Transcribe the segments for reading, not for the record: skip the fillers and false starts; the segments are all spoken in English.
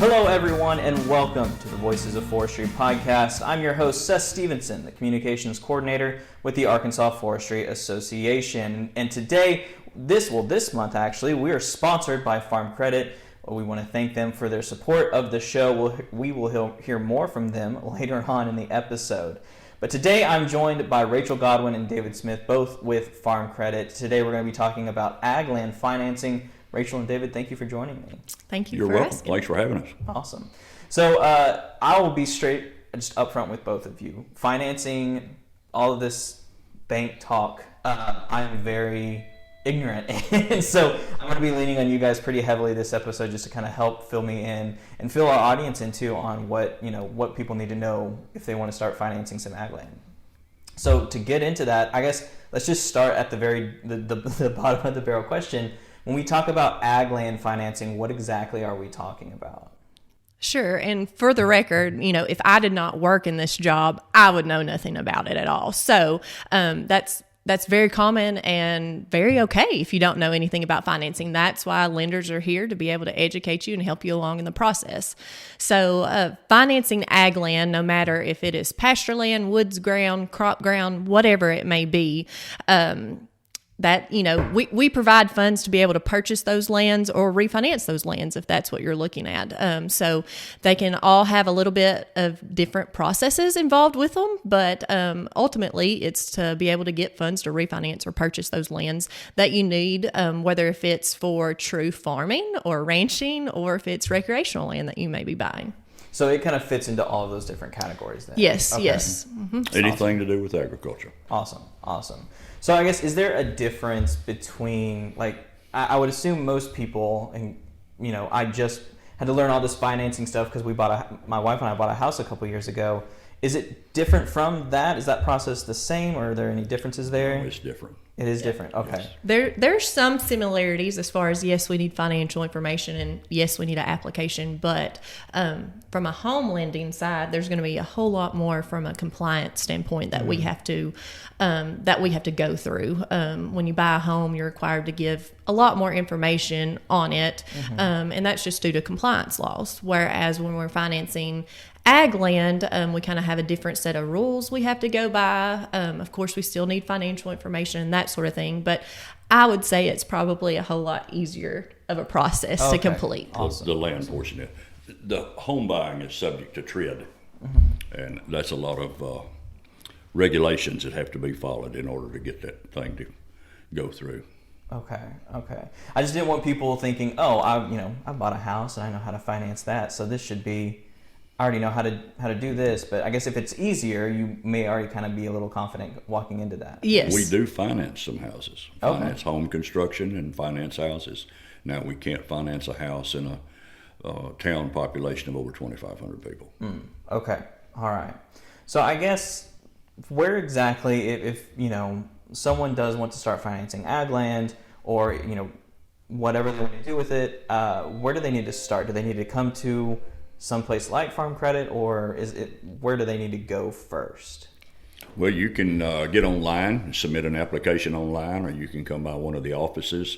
Hello, everyone, and welcome to the Voices of Forestry podcast. I'm your host, Seth Stevenson, the communications coordinator with the Arkansas Forestry Association. And today, this month actually, we are sponsored by Farm Credit. We want to thank them for their support of the show. We will hear more from them later on in the episode. But today, I'm joined by Rachael, Godwin, and David Smith, both with Farm Credit. Today, we're going to be talking about ag land financing. Rachael and David, thank you for joining me. Thank you. You're for welcome. asking. Thanks for having us. Awesome. So I will be straight, just upfront with both of you. Financing, all of this bank talk, I am very ignorant, and so I'm going to be leaning on you guys pretty heavily this episode, just to kind of help fill me in and fill our audience in too on what people need to know if they want to start financing some ag land. So to get into that, I guess let's just start at the bottom of the barrel question. When we talk about ag land financing, what exactly are we talking about? Sure. And for the record, if I did not work in this job, I would know nothing about it at all. So that's very common and very okay if you don't know anything about financing. That's why lenders are here, to be able to educate you and help you along in the process. So financing ag land, no matter if it is pasture land, woods ground, crop ground, whatever it may be, we provide funds to be able to purchase those lands or refinance those lands if that's what you're looking at. So they can all have a little bit of different processes involved with them, but ultimately it's to be able to get funds to refinance or purchase those lands that you need, whether if it's for true farming or ranching or if it's recreational land that you may be buying. So it kind of fits into all of those different categories then? Yes, okay. Yes. Mm-hmm. Anything awesome. to do with agriculture. Awesome. So I guess, is there a difference between, I would assume most people, and I just had to learn all this financing stuff because my wife and I bought a house a couple years ago. Is it different from that? Is that process the same, or are there any differences there? No, it's different. It is different. Okay. Yes. There's some similarities as far as, yes, we need financial information and yes, we need an application, but from a home lending side, there's going to be a whole lot more from a compliance standpoint that we have to go through. When you buy a home, you're required to give a lot more information on it, and that's just due to compliance laws. Whereas when we're financing ag land, we kind of have a different set of rules we have to go by. Of course, we still need financial information and that sort of thing, but I would say it's probably a whole lot easier of a process to complete. Awesome. The land portion. The home buying is subject to TRID, and that's a lot of regulations that have to be followed in order to get that thing to go through. Okay. I just didn't want people thinking, I bought a house and I know how to finance that, so this should be, I already know how to do this. But I guess if it's easier, you may already kind of be a little confident walking into that. Yes. We do finance some houses. Finance home construction and finance houses. Now, we can't finance a house in a town population of over 2,500 people. Okay. All right. So I guess where exactly, if someone does want to start financing ag land, or whatever they want to do with it, where do they need to start? Do they need to come to someplace like Farm Credit, or where do they need to go first? Well, you can get online and submit an application online, or you can come by one of the offices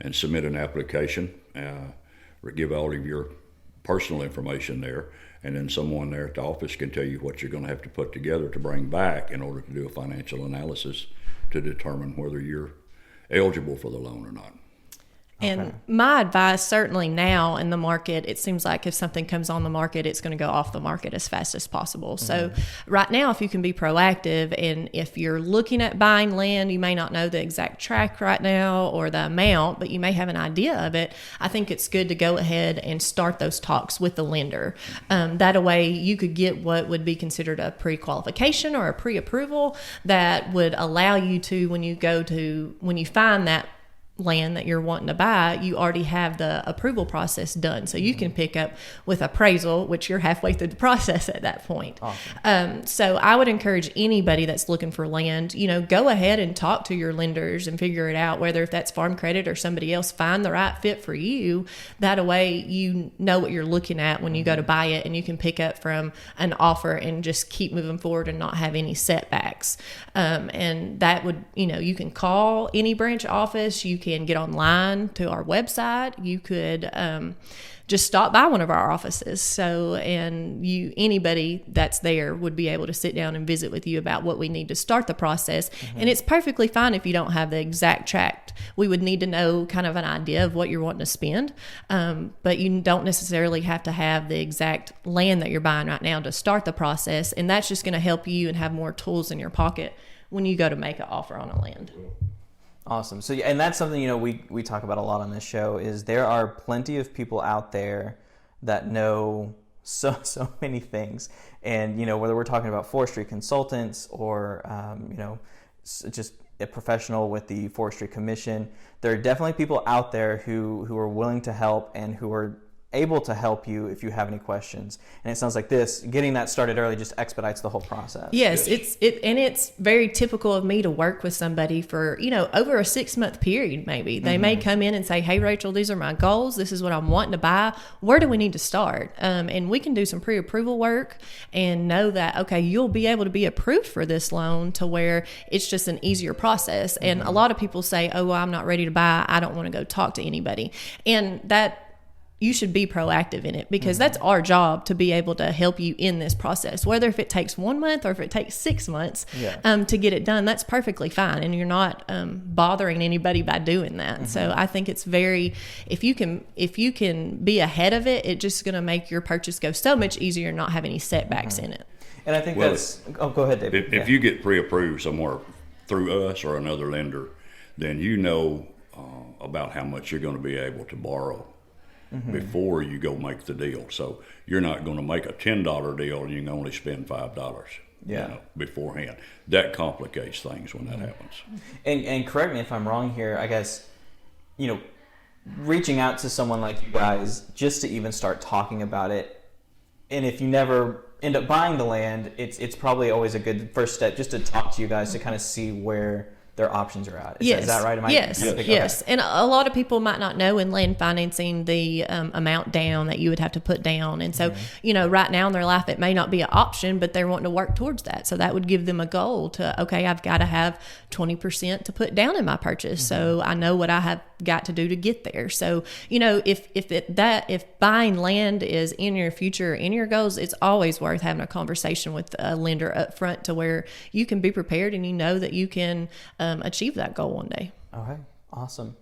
and submit an application, or give all of your personal information there, and then someone there at the office can tell you what you're going to have to put together to bring back in order to do a financial analysis to determine whether you're eligible for the loan or not. And my advice, certainly now in the market, it seems like if something comes on the market, it's going to go off the market as fast as possible. So right now, if you can be proactive, and if you're looking at buying land, you may not know the exact tract right now or the amount, but you may have an idea of it. I think it's good to go ahead and start those talks with the lender. That way you could get what would be considered a pre-qualification or a pre-approval that would allow you to, when you find that land that you're wanting to buy, you already have the approval process done. So you can pick up with appraisal, which you're halfway through the process at that point. Awesome. So I would encourage anybody that's looking for land, go ahead and talk to your lenders and figure it out, whether if that's Farm Credit or somebody else, find the right fit for you. That way you know what you're looking at when you go to buy it, and you can pick up from an offer and just keep moving forward and not have any setbacks. And that would, you can call any branch office. You can get online to our website. You could just stop by one of our offices. So, and anybody that's there would be able to sit down and visit with you about what we need to start the process. And it's perfectly fine if you don't have the exact tract. We would need to know kind of an idea of what you're wanting to spend. But you don't necessarily have to have the exact land that you're buying right now to start the process. And that's just going to help you and have more tools in your pocket when you go to make an offer on a land. Awesome. So, and that's something, we talk about a lot on this show, is there are plenty of people out there that know so many things. And, whether we're talking about forestry consultants or, just a professional with the Forestry Commission, there are definitely people out there who are willing to help and who are able to help you if you have any questions. And it sounds like getting that started early just expedites the whole process. Yes, it's very typical of me to work with somebody for, over a 6-month period maybe. They may come in and say, hey, Rachael, these are my goals. This is what I'm wanting to buy. Where do we need to start? And we can do some pre-approval work and know that, okay, you'll be able to be approved for this loan to where it's just an easier process. And a lot of people say, oh, well, I'm not ready to buy. I don't want to go talk to anybody. And that you should be proactive in it, because that's our job to be able to help you in this process, whether if it takes 1 month or if it takes 6 months to get it done. That's perfectly fine. And you're not bothering anybody by doing that. So I think it's if you can be ahead of it, it's just going to make your purchase go so much easier and not have any setbacks in it. And I think go ahead, David. If you get pre-approved somewhere through us or another lender, then about how much you're going to be able to borrow before you go make the deal. So you're not going to make a $10 deal and you can only spend $5 beforehand. That complicates things when that happens. And correct me if I'm wrong here, I guess, reaching out to someone like you guys just to even start talking about it, and if you never end up buying the land, it's probably always a good first step just to talk to you guys to kind of see where their options are at. Is that right? Yes. And a lot of people might not know in land financing the amount down that you would have to put down. And so, right now in their life, it may not be an option, but they're wanting to work towards that. So that would give them a goal to, okay, I've got to have 20% to put down in my purchase. So I know what I have got to do to get there. So, if buying land is in your future, in your goals, it's always worth having a conversation with a lender up front to where you can be prepared and you know that you can achieve that goal one day. Okay, awesome.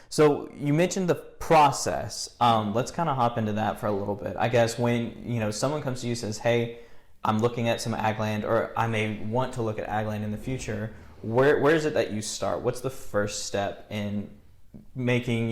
So you mentioned the process. Let's kind of hop into that for a little bit. I guess when someone comes to you and says, "Hey, I'm looking at some ag land, or I may want to look at ag land in the future," where is it that you start? What's the first step in making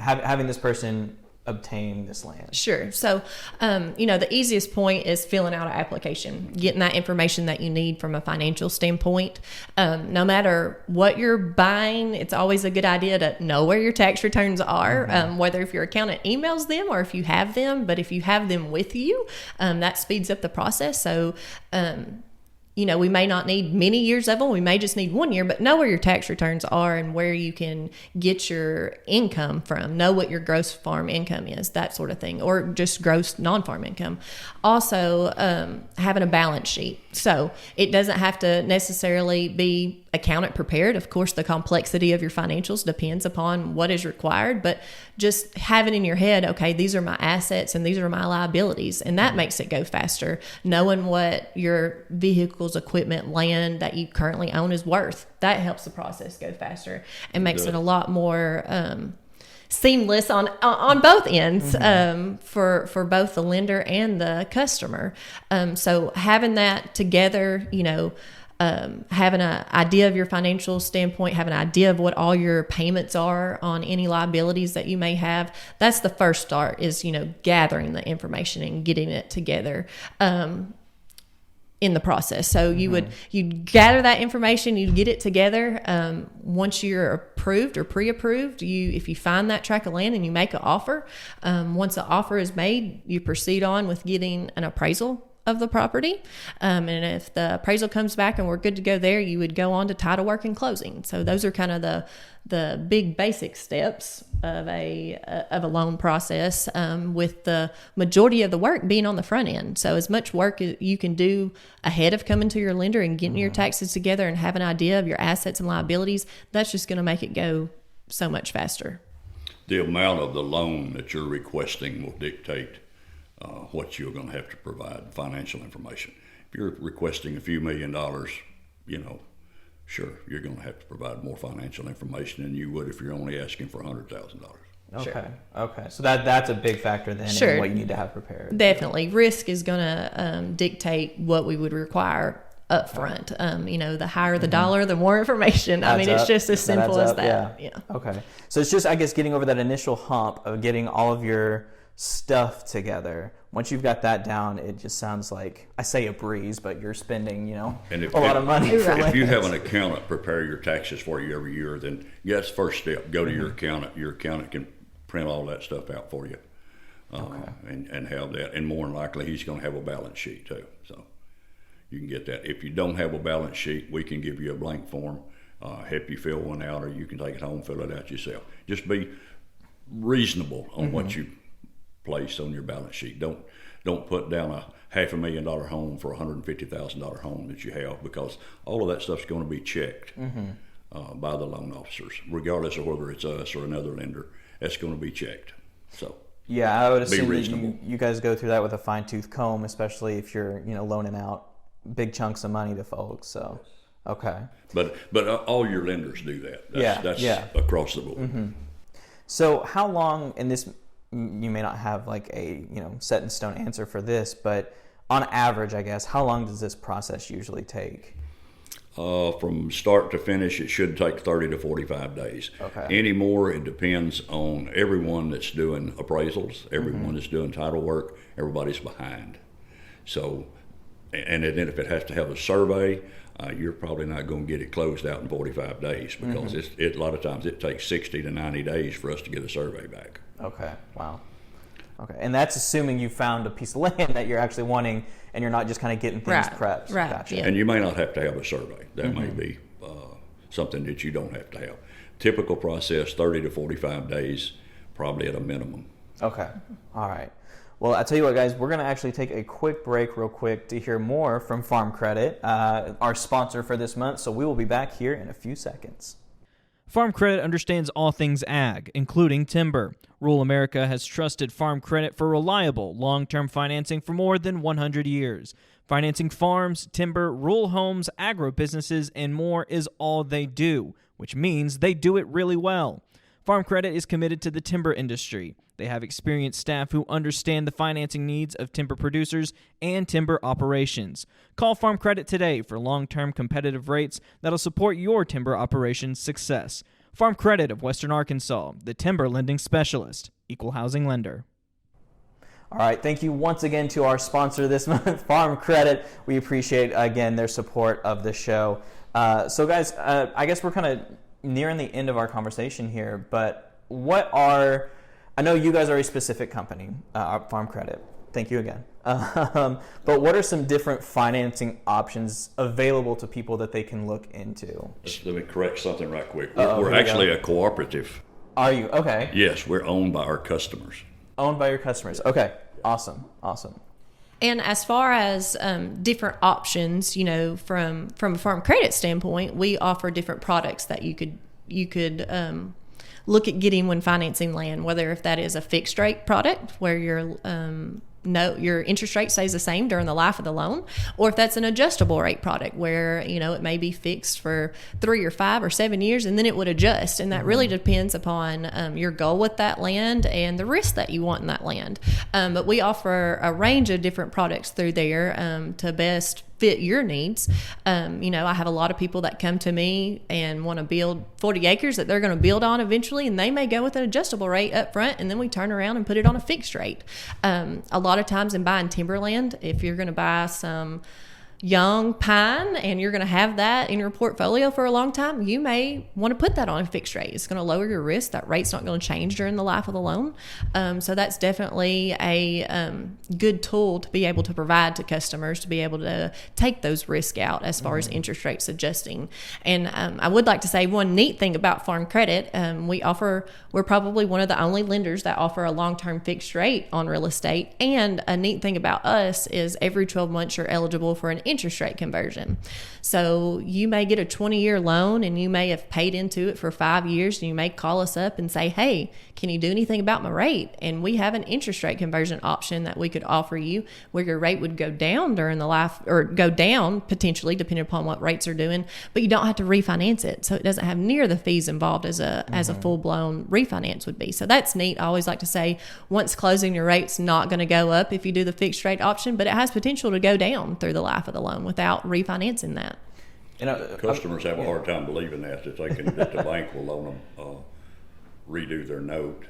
having this person obtain this land? Sure. So, the easiest point is filling out an application, getting that information that you need from a financial standpoint. No matter what you're buying, it's always a good idea to know where your tax returns are, whether if your accountant emails them or if you have them. But if you have them with you, that speeds up the process. So, we may not need many years of them. We may just need 1 year, but know where your tax returns are and where you can get your income from. Know what your gross farm income is, that sort of thing, or just gross non-farm income. Also, having a balance sheet. So it doesn't have to necessarily be accountant prepared. Of course, the complexity of your financials depends upon what is required, but just having in your head, okay, these are my assets and these are my liabilities, and that makes it go faster. Knowing what your vehicles, equipment, land that you currently own is worth, that helps the process go faster and makes it a lot more seamless on both ends for both the lender and the customer. So having that together, having an idea of your financial standpoint, having an idea of what all your payments are on any liabilities that you may have, that's the first start, is, gathering the information and getting it together in the process. So you'd gather that information, you'd get it together. Once you're approved or pre-approved, if you find that tract of land and you make an offer, once the offer is made, you proceed on with getting an appraisal of the property. And if the appraisal comes back and we're good to go there, you would go on to title work and closing. So those are kind of the big basic steps of a loan process, with the majority of the work being on the front end. So as much work as you can do ahead of coming to your lender and getting your taxes together and have an idea of your assets and liabilities, that's just going to make it go so much faster. The amount of the loan that you're requesting will dictate what you're going to have to provide financial information. If you're requesting a few $1 million, sure, you're going to have to provide more financial information than you would if you're only asking for $100,000. Okay. Sure. Okay. So that's a big factor then in what you need to have prepared. Definitely. Risk is going to dictate what we would require up front. The higher the dollar, the more information. It's just as simple as that. Yeah. Okay. So it's just, I guess, getting over that initial hump of getting all of your stuff together. Once you've got that down, it just sounds like, I say a breeze, but you're spending, a lot of money. If you have an accountant prepare your taxes for you every year, then that's the first step. Go to your accountant. Your accountant can print all that stuff out for you, and have that. And more than likely, he's going to have a balance sheet too. So you can get that. If you don't have a balance sheet, we can give you a blank form, help you fill one out, or you can take it home, fill it out yourself. Just be reasonable on what you place on your balance sheet. Don't put down a $500,000 home for a $150,000 home that you have, because all of that stuff's going to be checked by the loan officers, regardless of whether it's us or another lender. That's going to be checked. So yeah, I would assume that you guys go through that with a fine-tooth comb, especially if you're loaning out big chunks of money to folks. So okay, but all your lenders do that. That's across the board. So how long, and this, you may not have like a set in stone answer for this, but on average, I guess, how long does this process usually take? From start to finish, it should take 30 to 45 days. Okay. Any more, it depends on everyone that's doing appraisals, everyone that's doing title work, everybody's behind. So, and then if it has to have a survey, you're probably not going to get it closed out in 45 days, because a lot of times it takes 60 to 90 days for us to get a survey back. Okay, wow. Okay, and that's assuming you found a piece of land that you're actually wanting, and you're not just kind of getting things prepped. Right. Gotcha. Yeah. And you may not have to have a survey. That may be something that you don't have to have. Typical process, 30 to 45 days, probably at a minimum. Okay, all right. Well, I tell you what, guys, we're going to actually take a quick break real quick to hear more from Farm Credit, our sponsor for this month. So we will be back here in a few seconds. Farm Credit understands all things ag, including timber. Rural America has trusted Farm Credit for reliable, long-term financing for more than 100 years. Financing farms, timber, rural homes, agro-businesses, and more is all they do, which means they do it really well. Farm Credit is committed to the timber industry. They have experienced staff who understand the financing needs of timber producers and timber operations. Call Farm Credit today for long-term competitive rates that'll support your timber operations' success. Farm Credit of Western Arkansas, the timber lending specialist, equal housing lender. All right, thank you once again to our sponsor this month, Farm Credit. We appreciate, again, their support of the show. So guys, I guess we're kind of nearing the end of our conversation here, but I know you guys are a specific company, Farm Credit. Thank you again. But what are some different financing options available to people that they can look into? Let me correct something right quick. We're actually a cooperative. Are you? Okay. Yes, we're owned by our customers. Owned by your customers. Okay. Awesome. And as far as different options, from a Farm Credit standpoint, we offer different products that you could look at getting when financing land, whether if that is a fixed rate product where your interest rate stays the same during the life of the loan, or if that's an adjustable rate product where it may be fixed for 3 or 5 or 7 years and then it would adjust, and that really depends upon your goal with that land and the risk that you want in that land. But we offer a range of different products through there to best fit your needs. I have a lot of people that come to me and want to build 40 acres that they're going to build on eventually, and they may go with an adjustable rate up front, and then we turn around and put it on a fixed rate. A lot of times in buying timberland, if you're going to buy some young pine and you're going to have that in your portfolio for a long time, you may want to put that on a fixed rate. It's going to lower your risk. That rate's not going to change during the life of the loan. So that's definitely a good tool to be able to provide to customers to be able to take those risks out as far as interest rates adjusting. And I would like to say one neat thing about Farm Credit, we're probably one of the only lenders that offer a long-term fixed rate on real estate. And a neat thing about us is every 12 months you're eligible for an interest rate conversion. So you may get a 20-year loan and you may have paid into it for 5 years, and you may call us up and say, hey, can you do anything about my rate? And we have an interest rate conversion option that we could offer you where your rate would go down during the life, or go down potentially depending upon what rates are doing, but you don't have to refinance it. So it doesn't have near the fees involved as a full-blown refinance would be. So that's neat. I always like to say, once closing, your rate's not going to go up if you do the fixed rate option, but it has potential to go down through the life of the loan without refinancing that. Customers have a hard time believing that that the bank will loan them redo their note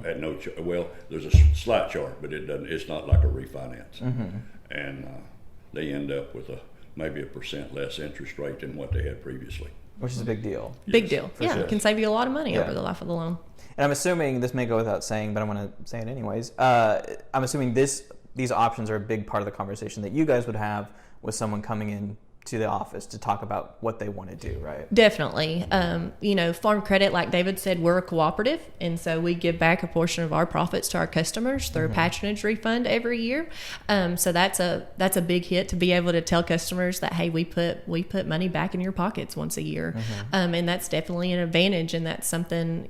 at no well, there's a slight charge, but it's not like a refinance, and they end up with maybe 1% less interest rate than what they had previously, which is a big deal. Big deal. Yeah, sure. It can save you a lot of money over the life of the loan. And I'm assuming, this may go without saying, but I'm going to say it anyways. I'm assuming these options are a big part of the conversation that you guys would have with someone coming in to the office to talk about what they want to do, right? Definitely. Farm Credit, like David said, we're a cooperative, and so we give back a portion of our profits to our customers through a patronage refund every year. So that's a big hit to be able to tell customers that, hey, we put money back in your pockets once a year, and that's definitely an advantage, and that's something,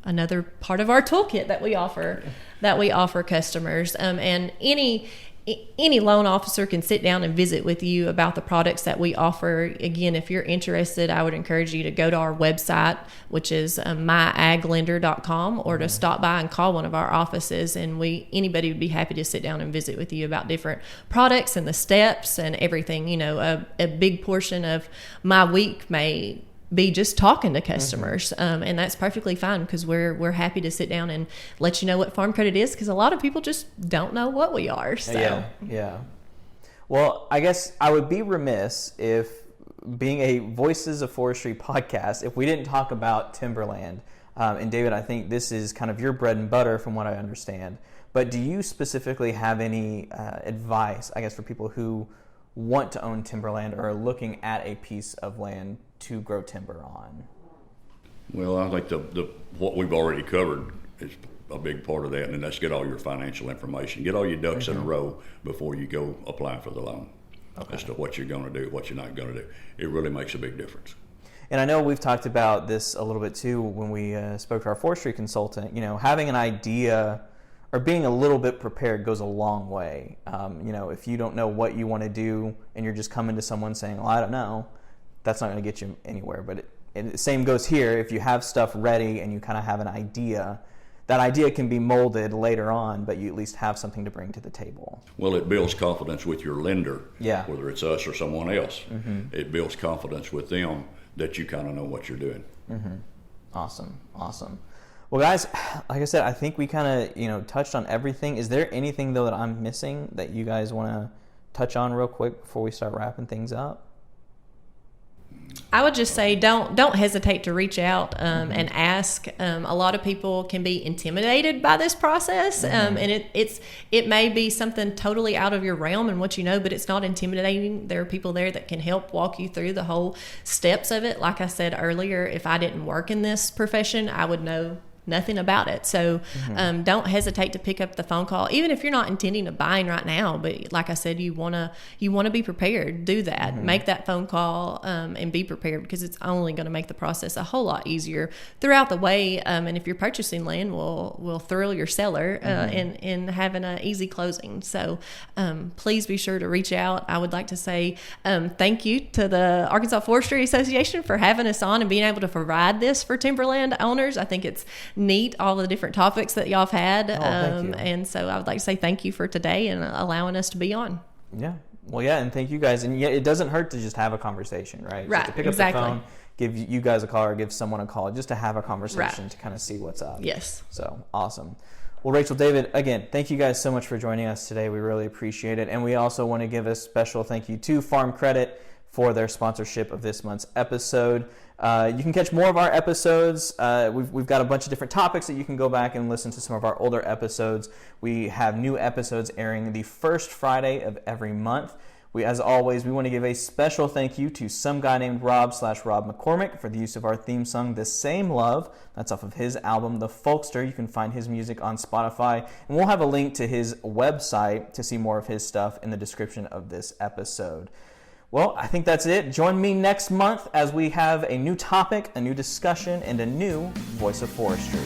another part of our toolkit that we offer customers. And any loan officer can sit down and visit with you about the products that we offer. Again, if you're interested, I would encourage you to go to our website, which is myaglender.com, or to stop by and call one of our offices, and anybody would be happy to sit down and visit with you about different products and the steps and everything. A big portion of my week may be just talking to customers, and that's perfectly fine, because we're happy to sit down and let you know what Farm Credit is, because a lot of people just don't know what we are. So. Yeah. Well, I guess I would be remiss, if being a Voices of Forestry podcast, if we didn't talk about timberland. And David, I think this is kind of your bread and butter from what I understand. But do you specifically have any advice, I guess, for people who want to own timberland or are looking at a piece of land to grow timber on? Well, I think what we've already covered is a big part of that, and that's get all your financial information. Get all your ducks in a row before you go apply for the loan, as to what you're going to do, what you're not going to do. It really makes a big difference. And I know we've talked about this a little bit too when we spoke to our forestry consultant. Having an idea or being a little bit prepared goes a long way. If you don't know what you want to do and you're just coming to someone saying, well, I don't know, that's not going to get you anywhere. But the same goes here. If you have stuff ready and you kind of have an idea, that idea can be molded later on, but you at least have something to bring to the table. Well, it builds confidence with your lender, whether it's us or someone else. It builds confidence with them that you kind of know what you're doing. Awesome. Well, guys, like I said, I think we kind of touched on everything. Is there anything though that I'm missing that you guys want to touch on real quick before we start wrapping things up? I would just say don't hesitate to reach out and ask. A lot of people can be intimidated by this process, and it may be something totally out of your realm and what you know, but it's not intimidating. There are people there that can help walk you through the whole steps of it. Like I said earlier, if I didn't work in this profession, I would know nothing about it. So don't hesitate to pick up the phone call, even if you're not intending to buying right now. But like I said, you want to be prepared. Do that. Make that phone call and be prepared, because it's only going to make the process a whole lot easier throughout the way. And if you're purchasing land, will thrill your seller in having an easy closing. So please be sure to reach out. I would like to say thank you to the Arkansas Forestry Association for having us on and being able to provide this for timberland owners. I think it's neat, all the different topics that y'all have had. Thank you. And so I would like to say thank you for today and allowing us to be on. Yeah. Well, yeah, and thank you guys. And it doesn't hurt to just have a conversation, right? Right, So to pick up the phone, give you guys a call or give someone a call just to have a conversation to kind of see what's up. Yes. So, awesome. Well, Rachael, David, again, thank you guys so much for joining us today. We really appreciate it. And we also want to give a special thank you to Farm Credit for their sponsorship of this month's episode. You can catch more of our episodes. We've got a bunch of different topics that you can go back and listen to some of our older episodes. We have new episodes airing the first Friday of every month. As always, we want to give a special thank you to some guy named Rob /Rob McCormick for the use of our theme song, The Same Love. That's off of his album, The Folkster. You can find his music on Spotify. And we'll have a link to his website to see more of his stuff in the description of this episode. Well, I think that's it. Join me next month as we have a new topic, a new discussion, and a new Voice of Forestry.